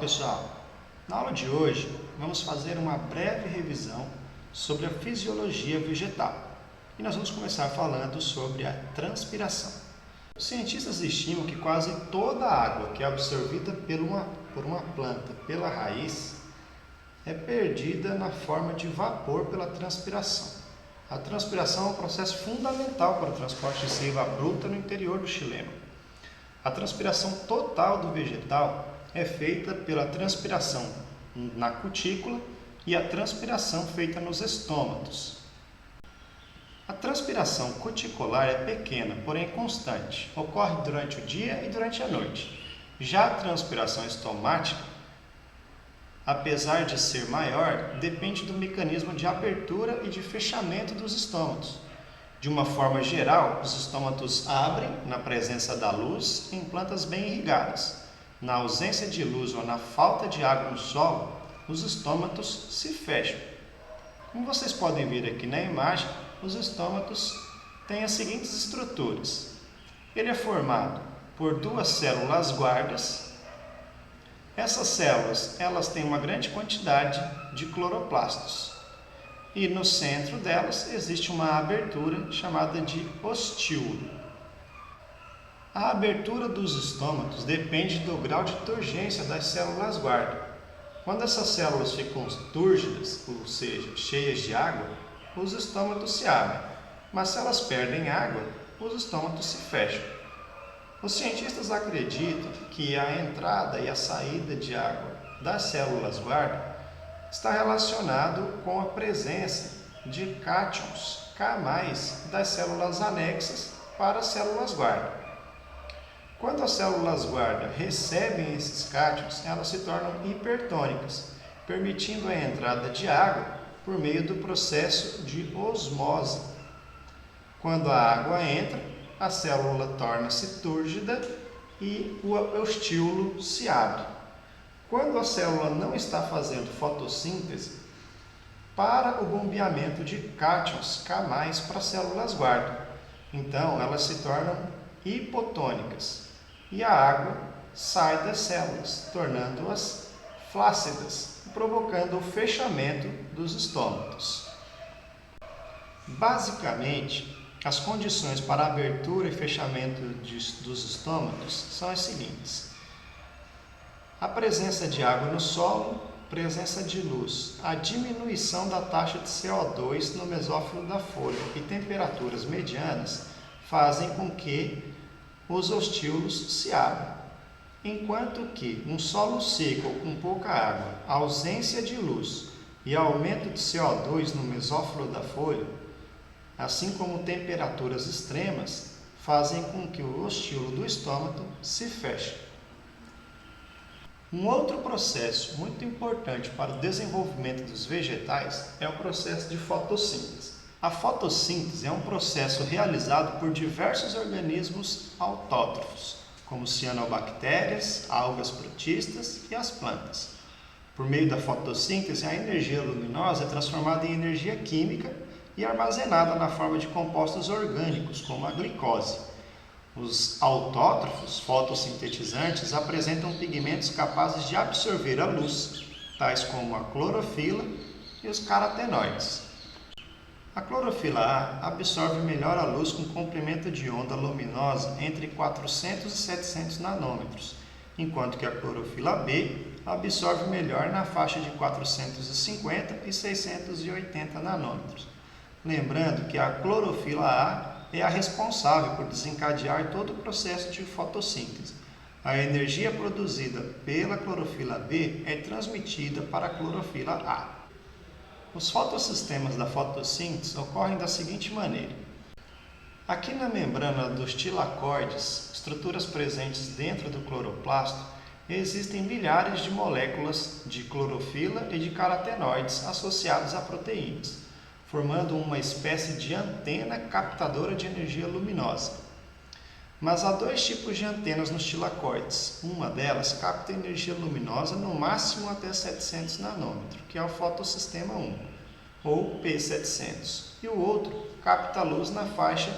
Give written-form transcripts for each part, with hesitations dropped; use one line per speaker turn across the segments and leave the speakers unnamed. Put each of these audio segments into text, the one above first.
pessoal! Na aula de hoje vamos fazer uma breve revisão sobre a fisiologia vegetal e nós vamos começar falando sobre a transpiração. Os cientistas estimam que quase toda a água que é absorvida por uma planta pela raiz é perdida na forma de vapor pela transpiração. A transpiração é um processo fundamental para o transporte de seiva bruta no interior do xilema. A transpiração total do vegetal é feita pela transpiração na cutícula e a transpiração feita nos estômatos. A transpiração cuticular é pequena, porém constante. Ocorre durante o dia e durante a noite. Já a transpiração estomática, apesar de ser maior, depende do mecanismo de abertura e de fechamento dos estômatos. De uma forma geral, os estômatos abrem na presença da luz em plantas bem irrigadas. Na ausência de luz ou na falta de água no solo, os estômatos se fecham. Como vocês podem ver aqui na imagem, os estômatos têm as seguintes estruturas. Ele é formado por duas células guardas. Essas células elas têm uma grande quantidade de cloroplastos. E no centro delas existe uma abertura chamada de ostíolo. A abertura dos estômatos depende do grau de turgência das células guarda. Quando essas células ficam túrgidas, ou seja, cheias de água, os estômatos se abrem. Mas se elas perdem água, os estômatos se fecham. Os cientistas acreditam que a entrada e a saída de água das células guarda está relacionado com a presença de cátions K+, das células anexas para as células guarda. Quando as células guarda recebem esses cátions, elas se tornam hipertônicas, permitindo a entrada de água por meio do processo de osmose. Quando a água entra, a célula torna-se túrgida e o ostíolo se abre. Quando a célula não está fazendo fotossíntese, para o bombeamento de cátions K+ para as células guarda. Então, elas se tornam hipotônicas e a água sai das células, tornando-as flácidas, provocando o fechamento dos estômatos. Basicamente, as condições para a abertura e fechamento dos estômatos são as seguintes: a presença de água no solo, presença de luz, a diminuição da taxa de CO2 no mesófilo da folha e temperaturas medianas fazem com que os ostíolos se abram. Enquanto que um solo seco ou com pouca água, ausência de luz e aumento de CO2 no mesófilo da folha, assim como temperaturas extremas, fazem com que o ostíolo do estômago se feche. Um outro processo muito importante para o desenvolvimento dos vegetais é o processo de fotossíntese. A fotossíntese é um processo realizado por diversos organismos autótrofos, como cianobactérias, algas protistas e as plantas. Por meio da fotossíntese, a energia luminosa é transformada em energia química e armazenada na forma de compostos orgânicos, como a glicose. Os autótrofos fotossintetizantes apresentam pigmentos capazes de absorver a luz, tais como a clorofila e os carotenoides. A clorofila A absorve melhor a luz com comprimento de onda luminosa entre 400 e 700 nanômetros, enquanto que a clorofila B absorve melhor na faixa de 450 e 680 nanômetros. Lembrando que a clorofila A é a responsável por desencadear todo o processo de fotossíntese. A energia produzida pela clorofila B é transmitida para a clorofila A. Os fotossistemas da fotossíntese ocorrem da seguinte maneira. Aqui na membrana dos tilacoides, estruturas presentes dentro do cloroplasto, existem milhares de moléculas de clorofila e de carotenoides associadas a proteínas, formando uma espécie de antena captadora de energia luminosa. Mas há dois tipos de antenas nos tilacoides. Uma delas capta energia luminosa no máximo até 700 nanômetros, que é o fotossistema 1, ou P700. E o outro capta a luz na faixa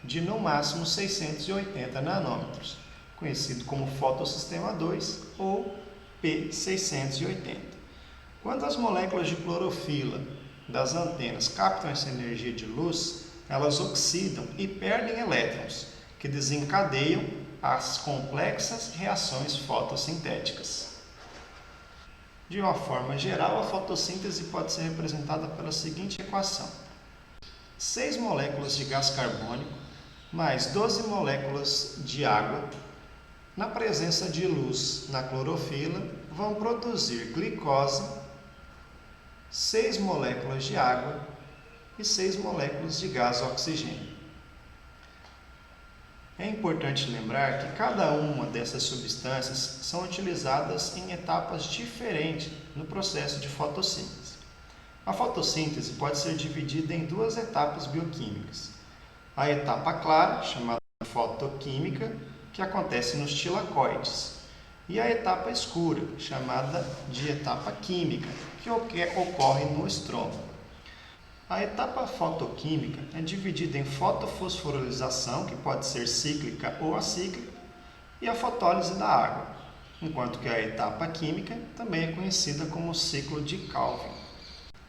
de no máximo 680 nanômetros, conhecido como fotossistema 2 ou P680. Quando as moléculas de clorofila das antenas captam essa energia de luz, elas oxidam e perdem elétrons, que desencadeiam as complexas reações fotossintéticas. De uma forma geral, a fotossíntese pode ser representada pela seguinte equação: 6 moléculas de gás carbônico mais 12 moléculas de água, na presença de luz na clorofila, vão produzir glicose, 6 moléculas de água e 6 moléculas de gás oxigênio. É importante lembrar que cada uma dessas substâncias são utilizadas em etapas diferentes no processo de fotossíntese. A fotossíntese pode ser dividida em duas etapas bioquímicas. A etapa clara, chamada fotoquímica, que acontece nos tilacoides, e a etapa escura, chamada de etapa química, que ocorre no estroma. A etapa fotoquímica é dividida em fotofosforilação, que pode ser cíclica ou acíclica, e a fotólise da água, enquanto que a etapa química também é conhecida como ciclo de Calvin.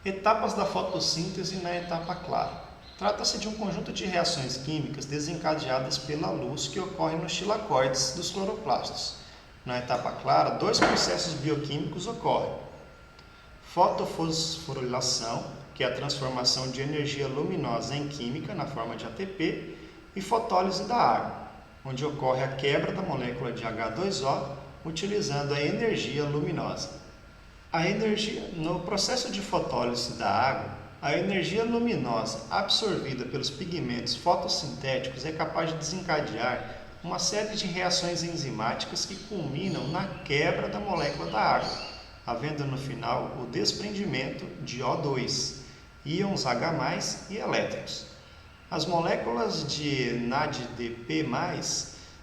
Etapas da fotossíntese na etapa clara. Trata-se de um conjunto de reações químicas desencadeadas pela luz que ocorre nos tilacoides dos cloroplastos. Na etapa clara, 2 processos bioquímicos ocorrem: fotofosforilação, que é a transformação de energia luminosa em química na forma de ATP, e fotólise da água, onde ocorre a quebra da molécula de H2O utilizando a energia luminosa. No processo de fotólise da água, a energia luminosa absorvida pelos pigmentos fotossintéticos é capaz de desencadear uma série de reações enzimáticas que culminam na quebra da molécula da água, havendo no final o desprendimento de O2, íons H+, e elétrons. As moléculas de NADP+,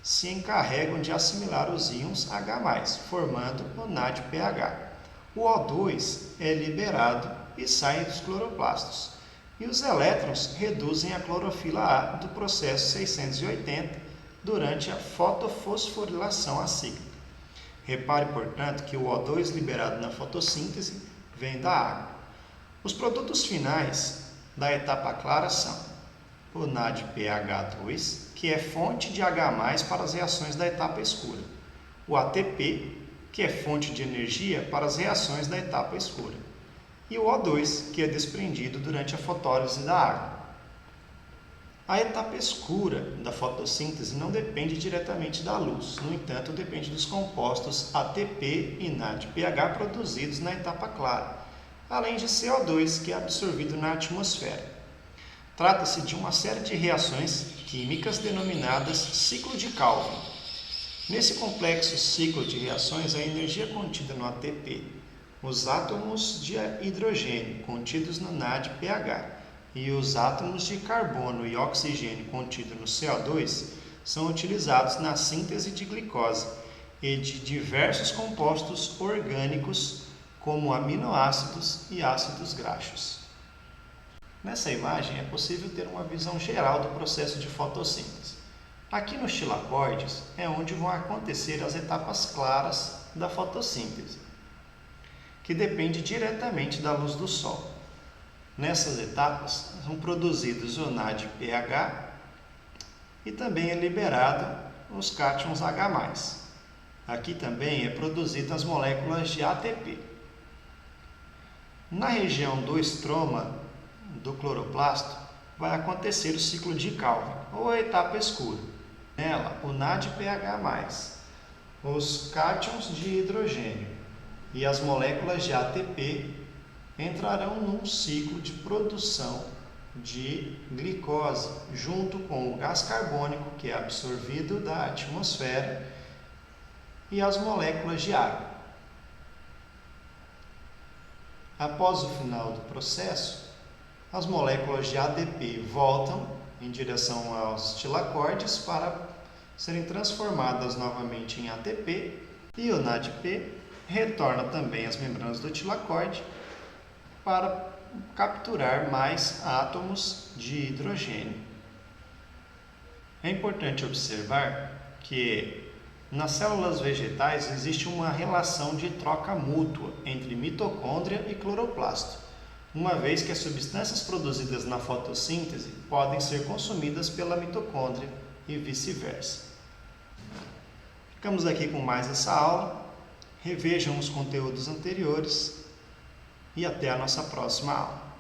se encarregam de assimilar os íons H+, formando o NADPH. O O2 é liberado e sai dos cloroplastos, e os elétrons reduzem a clorofila A do processo 680 durante a fotofosforilação acíclica. Repare, portanto, que o O2 liberado na fotossíntese vem da água. Os produtos finais da etapa clara são o NADPH2, que é fonte de H+ para as reações da etapa escura, o ATP, que é fonte de energia para as reações da etapa escura, e o O2, que é desprendido durante a fotólise da água. A etapa escura da fotossíntese não depende diretamente da luz, no entanto, depende dos compostos ATP e NADPH produzidos na etapa clara, além de CO2, que é absorvido na atmosfera. Trata-se de uma série de reações químicas denominadas ciclo de Calvin. Nesse complexo ciclo de reações, a energia contida no ATP, os átomos de hidrogênio contidos no NADPH e os átomos de carbono e oxigênio contidos no CO2 são utilizados na síntese de glicose e de diversos compostos orgânicos, como aminoácidos e ácidos graxos. Nessa imagem é possível ter uma visão geral do processo de fotossíntese. Aqui nos tilacoides é onde vão acontecer as etapas claras da fotossíntese, que depende diretamente da luz do sol. Nessas etapas são produzidos o NADPH e também é liberado os cátions H+. Aqui também é produzidas as moléculas de ATP. Na região do estroma do cloroplasto vai acontecer o ciclo de Calvin, ou a etapa escura. Nela, o NADPH+, os cátions de hidrogênio e as moléculas de ATP entrarão num ciclo de produção de glicose, junto com o gás carbônico, que é absorvido da atmosfera, e as moléculas de água. Após o final do processo, as moléculas de ADP voltam em direção aos tilacoides para serem transformadas novamente em ATP, e o NADP retorna também às membranas do tilacoide para capturar mais átomos de hidrogênio. É importante observar que Nas células vegetais existe uma relação de troca mútua entre mitocôndria e cloroplasto, uma vez que as substâncias produzidas na fotossíntese podem ser consumidas pela mitocôndria e vice-versa. Ficamos aqui com mais essa aula. Revejam os conteúdos anteriores e até a nossa próxima aula.